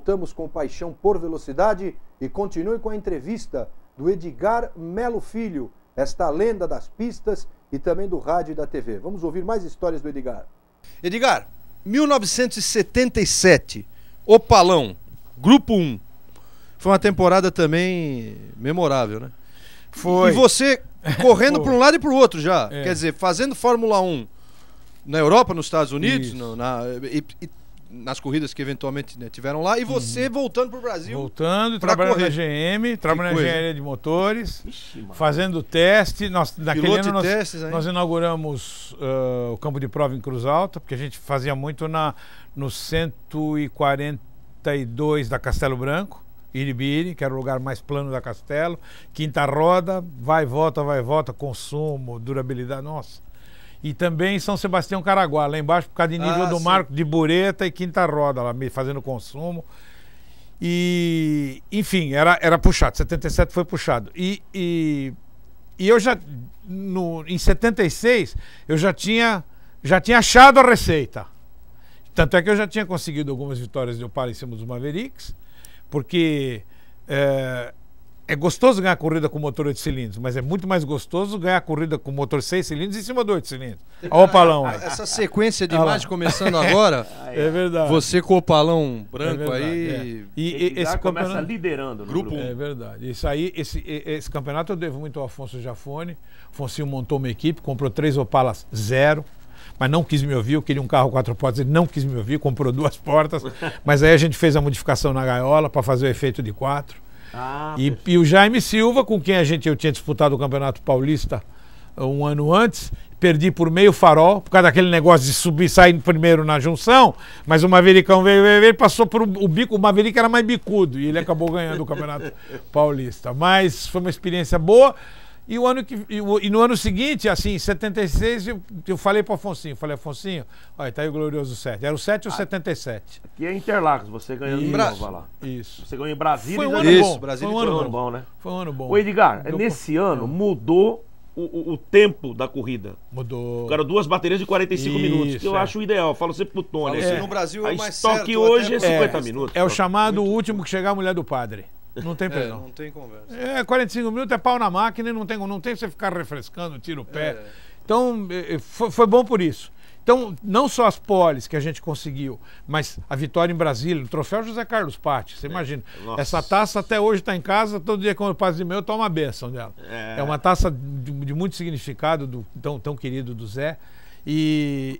voltamos com paixão por velocidade e continue com a entrevista do Edgar Melo Filho, esta lenda das pistas e também do rádio e da TV. Vamos ouvir mais histórias do Edgar. Edgar, 1977, Opalão, Grupo 1. Foi uma temporada também memorável, né? Foi. E você correndo para um lado e para o outro já. Quer dizer, fazendo Fórmula 1 na Europa, nos Estados Unidos, nas corridas que eventualmente, né, tiveram lá, e você voltando para o Brasil. Voltando, trabalhando na GM, trabalhando na engenharia de motores, fazendo teste. Naquele ano nós inauguramos o campo de prova em Cruz Alta, porque a gente fazia muito no 142 da Castelo Branco, Iribiri, que era o lugar mais plano da Castelo. Quinta roda, vai e volta, consumo, durabilidade, nossa. E também São Sebastião Caraguá, lá embaixo, por causa de nível do mar, de bureta e quinta roda, lá fazendo consumo. E, enfim, era puxado. 77 foi puxado. E eu já, em 76, eu já tinha achado a receita. Tanto é que eu já tinha conseguido algumas vitórias de Opala em cima dos Mavericks, porque é gostoso ganhar corrida com motor 8 cilindros, mas é muito mais gostoso ganhar corrida com motor 6 cilindros em cima do 8 cilindros. Olha o Opalão aí. Essa sequência de imagens começando agora, é verdade. Você com o Opalão branco aí. E esse começa liderando no grupo 1. É verdade. Isso aí, esse campeonato eu devo muito ao Afonso Jafone. O Afonso montou uma equipe, comprou 3 Opalas 0. Mas não quis me ouvir, eu queria um carro 4 portas, ele não quis me ouvir, comprou 2 portas. Mas aí a gente fez a modificação na gaiola para fazer o efeito de 4. E o Jaime Silva, com quem eu tinha disputado o Campeonato Paulista um ano antes, perdi por meio farol, por causa daquele negócio de subir, sair primeiro na junção, mas o Mavericão veio, passou por o bico, o Maverick era mais bicudo, e ele acabou ganhando o Campeonato Paulista. Mas foi uma experiência boa. E no ano seguinte, assim, em 76, eu falei para o Afonsinho, Afonsinho, olha, tá aí o glorioso 7. Era o 7 ou 77? Aqui é Interlagos, você ganhou em Nova lá. Isso. Você ganhou em Brasília. Foi um ano bom. Brasília foi um ano bom, né? Foi um ano bom. O Edgar, nesse ano mudou o tempo da corrida. Mudou. Ficaram 2 baterias de 45 minutos, que eu acho o ideal. Eu falo sempre pro Tony. No Brasil é mais certo. Só que hoje é 50 minutos. É o chamado último que chegar a mulher do padre. Não tem perdão. Não tem conversa. 45 minutos é pau na máquina e não tem você ficar refrescando, tira o pé. Então, foi bom por isso. Então, não só as poles que a gente conseguiu, mas a vitória em Brasília, o troféu José Carlos Patti, você imagina. Nossa. Essa taça até hoje está em casa, todo dia quando eu passo de meio eu tomo a bênção dela. É uma taça de muito significado, tão querido do Zé. E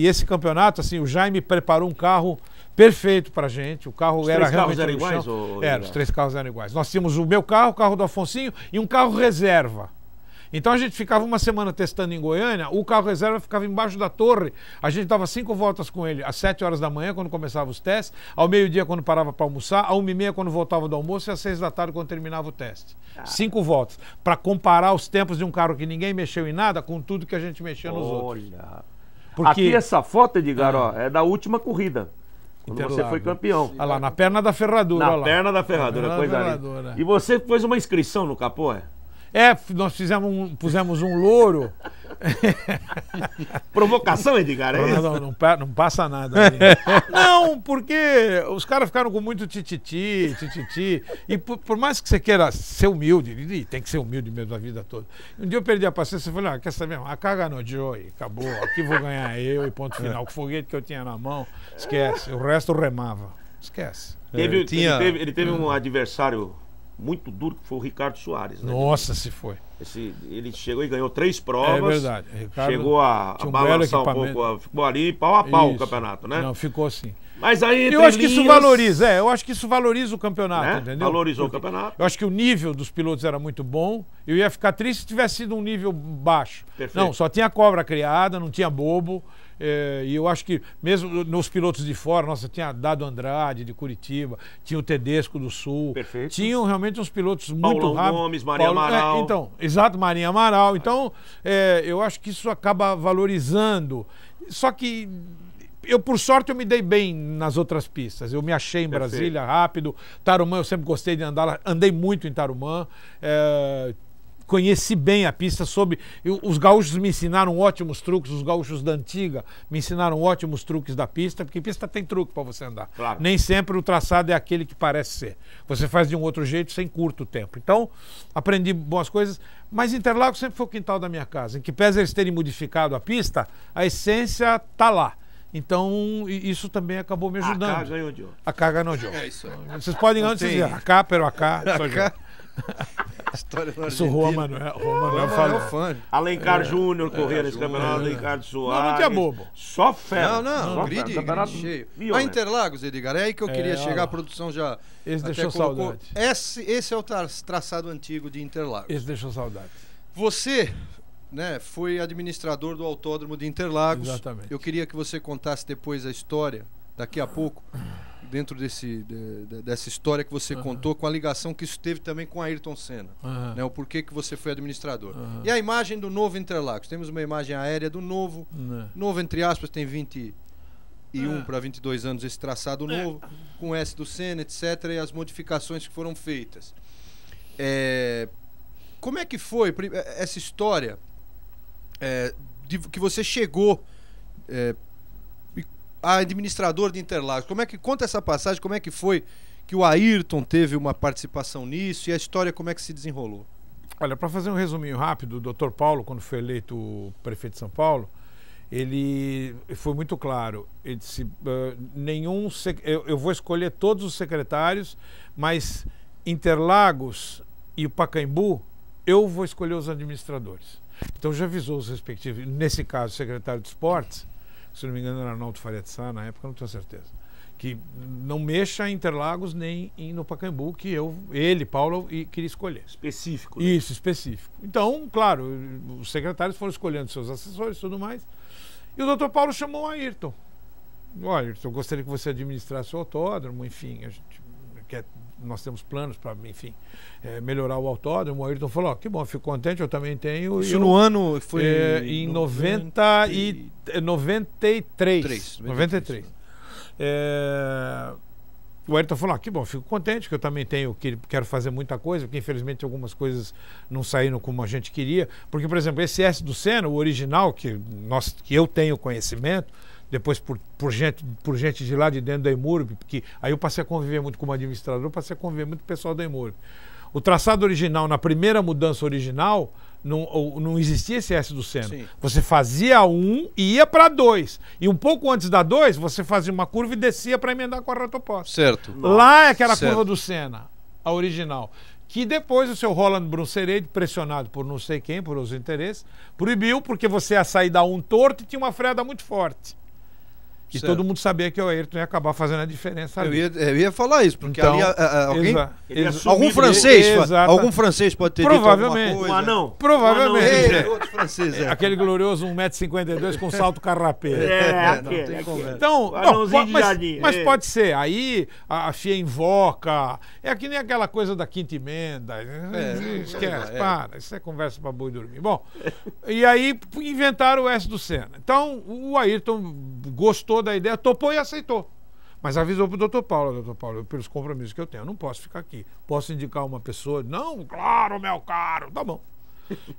esse campeonato, assim, o Jaime preparou um carro perfeito pra gente. O carro era realmente. Os 3 carros eram iguais? Os 3 carros eram iguais. Nós tínhamos o meu carro, o carro do Afonsinho e um carro reserva. Então a gente ficava uma semana testando em Goiânia, o carro reserva ficava embaixo da torre. A gente dava 5 voltas com ele às 7 horas da manhã, quando começava os testes, ao meio-dia, quando parava para almoçar, à 1h30, quando voltava do almoço, e às 6 da tarde, quando terminava o teste. 5 voltas. Para comparar os tempos de um carro que ninguém mexeu em nada com tudo que a gente mexia nos outros. Porque... Aqui essa foto, Edgar, ó, é da última corrida. Quando você foi campeão. Olha lá, na perna da ferradura. Na perna da ferradura, coisa linda. E você pôs uma inscrição no capô, nós pusemos um louro. Provocação, Edgar, é isso? Não passa nada. Não, porque os caras ficaram com muito tititi. E por mais que você queira ser humilde, e tem que ser humilde mesmo a vida toda. Um dia eu perdi a paciência e falei, quer saber? A caga no Joey, acabou. Aqui vou ganhar eu e ponto final. Com o foguete que eu tinha na mão, esquece. O resto eu remava. Esquece. Ele teve um adversário muito duro, que foi o Ricardo Soares, né? Nossa, se foi. Ele chegou e ganhou 3 provas. É verdade. Ricardo chegou a balançar um pouco, ficou ali pau a pau o campeonato, né? Não, ficou assim. Mas aí eu acho que isso valoriza, eu acho que isso valoriza o campeonato, entendeu? Valorizou o campeonato. Eu acho que o nível dos pilotos era muito bom. Eu ia ficar triste se tivesse sido um nível baixo. Perfeito. Não, só tinha cobra criada, não tinha bobo. E eu acho que mesmo nos pilotos de fora, nossa, tinha Dado Andrade de Curitiba, tinha o Tedesco do Sul. Perfeito. Tinham realmente uns pilotos muito Paulão rápidos. Gomes, Maria Amaral. Então, exato, Marinha Amaral. Então, eu acho que isso acaba valorizando. Só que por sorte, eu me dei bem nas outras pistas. Eu me achei em Brasília rápido. Tarumã, eu sempre gostei de andar lá. Andei muito em Tarumã. conheci bem a pista, os gaúchos me ensinaram ótimos truques, os gaúchos da antiga me ensinaram ótimos truques da pista, porque pista tem truque para você andar. Claro. Nem sempre o traçado é aquele que parece ser. Você faz de um outro jeito, sem curto tempo. Então, aprendi boas coisas, mas Interlagos sempre foi o quintal da minha casa, em que pese eles terem modificado a pista, a essência tá lá. Então, isso também acabou me ajudando. A K ganhou de ouro. A K ganhou de ouro. É isso aí. Vocês podem antes dizer, a K, pero a K. História do Isso o Manuel falou. Alencar Júnior correu nesse campeonato, Ricardo Soares. Não tinha bobo. Só fera. Não, grid cheio. A Interlagos, Edgar, é aí que eu queria chegar, a produção já esse deixou saudade. Esse é o traçado antigo de Interlagos. Esse deixou saudade. Você, né, foi administrador do Autódromo de Interlagos. Exatamente. Eu queria que você contasse depois a história, daqui a pouco, dentro dessa história que você contou, com a ligação que isso teve também com Ayrton Senna, né, o porquê que você foi administrador. E a imagem do novo Interlagos, temos uma imagem aérea do novo, novo entre aspas, tem 21 para 22 anos esse traçado novo, com o S do Senna, etc, e as modificações que foram feitas. Como é que foi essa história que você chegou a administrador de Interlagos? Como é que conta essa passagem? Como é que foi que o Ayrton teve uma participação nisso e a história como é que se desenrolou? Olha, para fazer um resuminho rápido, o Dr. Paulo, quando foi eleito prefeito de São Paulo, ele foi muito claro. Ele disse: eu vou escolher todos os secretários, mas Interlagos e o Pacaembu, eu vou escolher os administradores. Então já avisou os respectivos, nesse caso, o secretário de Esportes, se não me engano era Arnaldo Faria de Sá, na época, não tenho certeza, que não mexa em Interlagos nem no Pacaembu, que ele, Paulo, queria escolher. Específico. Né? Isso, específico. Então, claro, os secretários foram escolhendo seus assessores e tudo mais, e o doutor Paulo chamou o Ayrton. Olha, Ayrton, eu gostaria que você administrasse o autódromo, enfim, nós temos planos para, enfim, melhorar o autódromo. O Ayrton falou: que bom, fico contente, eu também tenho. Isso no ano foi em 93. O Ayrton falou: que bom, fico contente, que eu também quero fazer muita coisa, porque infelizmente algumas coisas não saíram como a gente queria. Porque, por exemplo, esse S do Senna, o original, que eu tenho conhecimento, depois por gente de lá de dentro da Imurb, porque aí eu passei a conviver muito como administrador, passei a conviver muito com o pessoal da Imurb. O traçado original, na primeira mudança original, não existia esse S do Senna. Sim. Você fazia e ia para 2. E um pouco antes da 2, você fazia uma curva e descia para emendar com a reta oposta. Certo. Lá é aquela curva do Senna, a original. Que depois o seu Roland Brunserede, pressionado por não sei quem, por os interesses, proibiu, porque você ia sair da 1 torto e tinha uma freada muito forte. E certo. Todo mundo sabia que o Ayrton ia acabar fazendo a diferença ali. Eu ia falar isso, porque então, ali algum francês pode ter provavelmente dito alguma coisa. Não. Provavelmente. Outro francês, aquele glorioso 1,52 m com salto carrapeiro. Não tem conversa. Então, mas pode ser. Aí a FIA invoca. É que nem aquela coisa da quinta emenda. Esquece, para. Isso é conversa para boi dormir. Bom, e aí inventaram o S do Senna. Então, o Ayrton gostou da ideia, topou e aceitou. Mas avisou pro doutor Paulo: pelos compromissos que eu tenho, eu não posso ficar aqui. Posso indicar uma pessoa? Não, claro, meu caro, tá bom.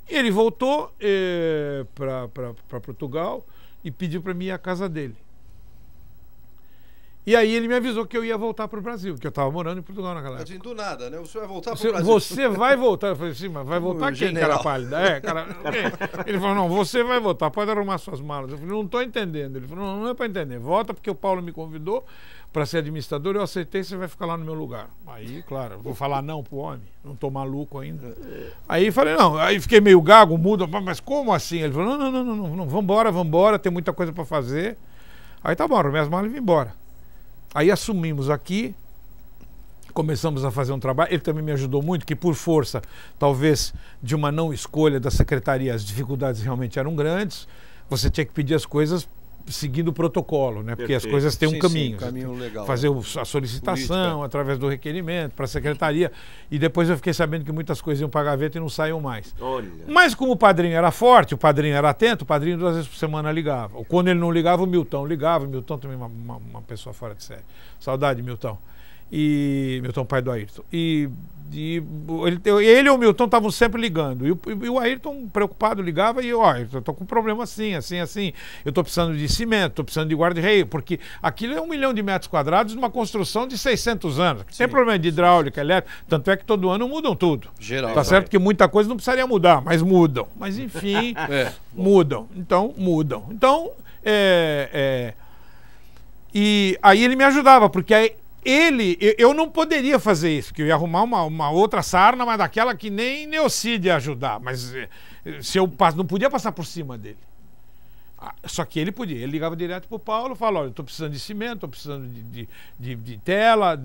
E ele voltou para Portugal e pediu para mim ir à casa dele. E aí ele me avisou que eu ia voltar para o Brasil, que eu estava morando em Portugal naquela época. Do nada, né? Você vai voltar para o Brasil. Você vai voltar. Eu falei assim: mas vai voltar quem, cara pálida? Ele falou: não, você vai voltar, pode arrumar suas malas. Eu falei: não estou entendendo. Ele falou: não é para entender. Volta porque o Paulo me convidou para ser administrador, eu aceitei, você vai ficar lá no meu lugar. Aí, claro, vou falar não pro homem, não tô maluco ainda. Aí falei: não, aí fiquei meio gago, mudo, mas como assim? Ele falou: não, vambora, tem muita coisa para fazer. Aí tá bom, arrumei as malas e vim embora. Aí assumimos aqui, começamos a fazer um trabalho. Ele também me ajudou muito, que por força, talvez, de uma não escolha da secretaria, as dificuldades realmente eram grandes. Você tinha que pedir as coisas seguindo o protocolo, né? Porque as coisas têm um caminho. Sim, caminho legal. Fazer a solicitação através do requerimento para a secretaria. E depois eu fiquei sabendo que muitas coisas iam para a gaveta e não saíam mais. Olha. Mas como o padrinho era forte, o padrinho era atento, o padrinho 2 vezes por semana ligava. Quando ele não ligava, o Milton ligava. O Milton também uma pessoa fora de série. Saudade, Milton. E Milton, pai do Ayrton. E ele e o Milton estavam sempre ligando. E o Ayrton, preocupado, ligava e, ó, eu tô com um problema assim. Eu tô precisando de cimento, tô precisando de guarda-reio, porque aquilo é 1 milhão de metros quadrados numa construção de 600 anos. Tem problema de hidráulica, elétrica, tanto é que todo ano mudam tudo. Geral. Tá certo que muita coisa não precisaria mudar, mas mudam. Mas enfim, mudam. Então, mudam. Então, e aí ele me ajudava, porque aí eu não poderia fazer isso, porque eu ia arrumar uma outra sarna, mas daquela que nem Neocide ia ajudar. Mas se eu não podia passar por cima dele. Só que ele podia. Ele ligava direto pro Paulo e falava: olha, eu tô precisando de cimento, tô precisando de tela,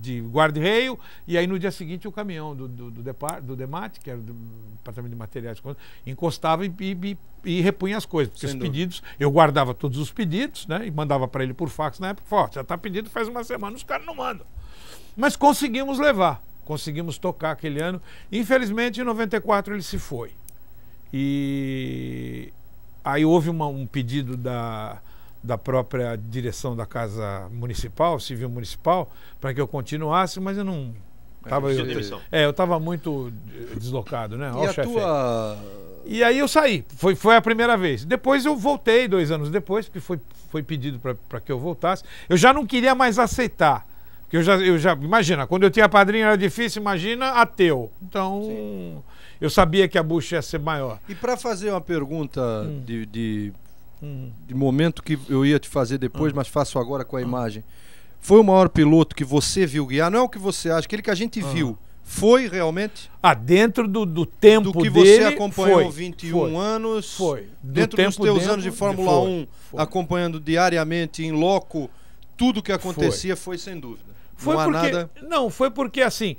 de guarda-reio. E aí no dia seguinte o caminhão do DEMAT, que era do Departamento de Materiais, encostava e repunha as coisas. Porque os pedidos, eu guardava todos os pedidos, né? E mandava para ele por fax na época. Falava: já está pedido faz uma semana, os caras não mandam. Mas conseguimos levar, conseguimos tocar aquele ano. Infelizmente em 94 ele se foi. E aí houve um pedido da própria direção da Casa Municipal, Civil Municipal, para que eu continuasse, mas eu não... eu estava muito deslocado, né? E aí eu saí, foi a primeira vez. Depois eu voltei 2 anos depois, porque foi pedido para que eu voltasse. Eu já não queria mais aceitar, porque eu já imagina, quando eu tinha padrinho era difícil, imagina ateu. Então, eu sabia que a bucha ia ser maior. E para fazer uma pergunta de momento que eu ia te fazer depois, mas faço agora com a imagem. Foi o maior piloto que você viu guiar? Não é o que você acha, aquele que a gente viu. Foi realmente? Dentro do tempo do que dele, você acompanhou 21 anos. Foi. Dentro dos teus anos de Fórmula 1, acompanhando diariamente, em loco, tudo que acontecia foi sem dúvida. Foi porque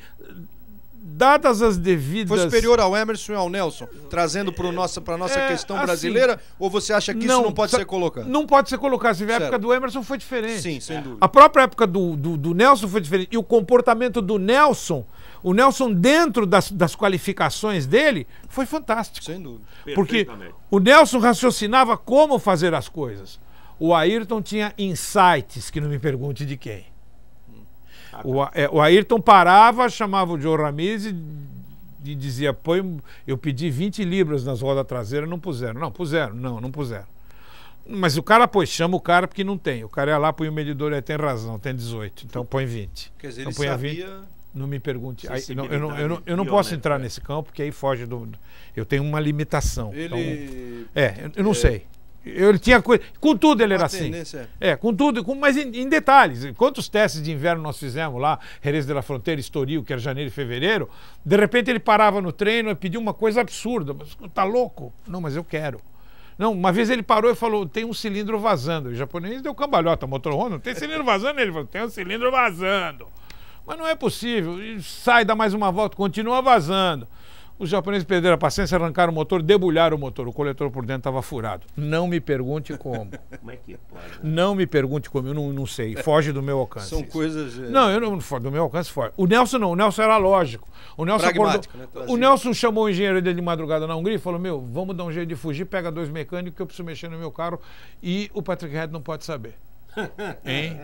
dadas as devidas... Foi superior ao Emerson e ao Nelson, trazendo para a nossa questão brasileira, ou você acha que isso não pode ser colocado? Não pode ser colocado. A época do Emerson foi diferente. Sim, sem dúvida. A própria época do Nelson foi diferente. E o comportamento do Nelson, dentro das qualificações dele, foi fantástico. Sem dúvida. Porque o Nelson raciocinava como fazer as coisas. O Ayrton tinha insights, que não me pergunte de quem. O Ayrton parava, chamava o Joe Ramirez e dizia: eu pedi 20 libras nas rodas traseiras, não puseram. Não, puseram. Não puseram. Mas o cara, chama o cara porque não tem. O cara ia lá, põe o medidor e tem razão, tem 18. Então põe 20. Quer dizer, então, ele sabia... 20, não me pergunte. Eu não posso entrar nesse campo, porque aí foge do... Eu tenho uma limitação. Eu não sei. Ele tinha coisa. Com tudo ele era assim. Com tudo, mas em detalhes. Quantos testes de inverno nós fizemos lá, Jerez de la Fronteira, Estoril, que era janeiro e fevereiro, de repente ele parava no treino e pediu uma coisa absurda. Mas tá louco? Não, mas eu quero. Não, uma vez ele parou e falou: tem um cilindro vazando. O japonês deu cambalhota, motorhome, não tem cilindro vazando? Ele falou: tem um cilindro vazando. Mas não é possível. E sai, dá mais uma volta, continua vazando. Os japoneses perderam a paciência, arrancaram o motor, debulharam o motor. O coletor por dentro estava furado. Não me pergunte como. Como é que pode? Não me pergunte como, eu não sei. Foge do meu alcance. São coisas... Não, eu não do meu alcance foge. O Nelson não, o Nelson era lógico. O Nelson pragmático, né? O Nelson chamou o engenheiro dele de madrugada na Hungria e falou: vamos dar um jeito de fugir, pega 2 mecânicos que eu preciso mexer no meu carro e o Patrick Head não pode saber. Hein?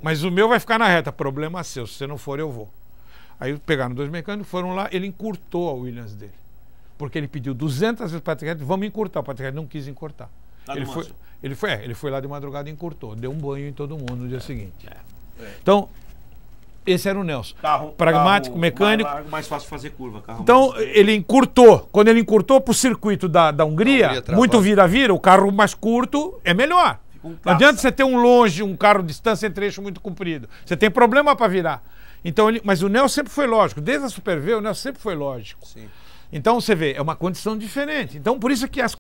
Mas o meu vai ficar na reta, problema seu, se você não for eu vou. Aí pegaram 2 mecânicos, foram lá, ele encurtou a Williams dele. Porque ele pediu 200 vezes para o Patrick Head, vamos encurtar. O Patrick Head não quis encurtar. Ele foi lá de madrugada e encurtou. Deu um banho em todo mundo no dia seguinte. Então, esse era o Nelson. Pragmático, mecânico. Mais fácil fazer curva. Então, ele encurtou. Quando ele encurtou para o circuito da Hungria, muito vira-vira, o carro mais curto é melhor. Não adianta você ter um carro de distância entre eixo muito comprido. Você tem problema para virar. Então, mas o Nelson sempre foi lógico. Desde a Super V, o Nelson sempre foi lógico. Sim. Então, você vê, é uma condição diferente. Então, por isso que as